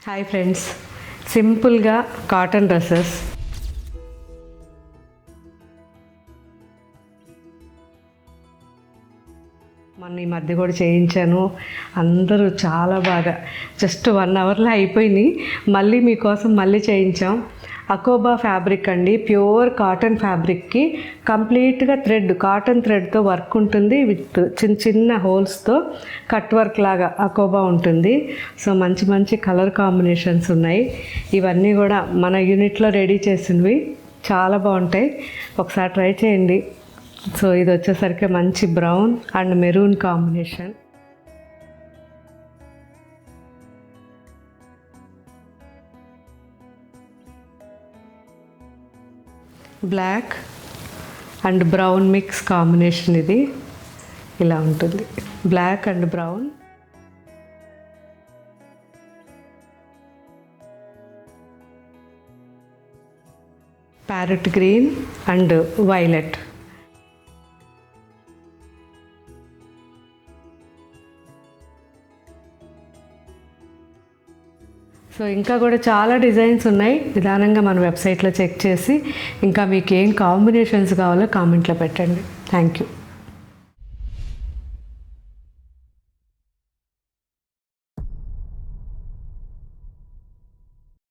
Hi friends, సింపుల్గా cotton dresses మొన్న ఈ మధ్య కూడా చేయించాను. అందరూ చాలా బాగా జస్ట్ 1 అవర్లో అయిపోయినాయి. మళ్ళీ మీకోసం మళ్ళీ చేయించాం. అకోబా ఫ్యాబ్రిక్ అండి, ప్యూర్ కాటన్ ఫ్యాబ్రిక్కి కంప్లీట్గా కాటన్ థ్రెడ్తో వర్క్ ఉంటుంది. విత్ చిన్న చిన్న హోల్స్తో కట్ వర్క్ లాగా అకోబా ఉంటుంది. సో మంచి మంచి కలర్ కాంబినేషన్స్ ఉన్నాయి. ఇవన్నీ కూడా మన యూనిట్లో రెడీ చేసినవి, చాలా బాగుంటాయి. ఒకసారి ట్రై చేయండి. సో ఇది వచ్చేసరికి మంచి brown and maroon combination. Black and brown mix combination. ఇది ఇలా ఉంటుంది, black and brown. Parrot green and violet. So ఇంకా కూడా చాలా డిజైన్స్ ఉన్నాయి. నిదానంగా మన వెబ్సైట్లో చెక్ చేసి ఇంకా మీకు ఏం కాంబినేషన్స్ కావాలో కామెంట్లో పెట్టండి. Thank you.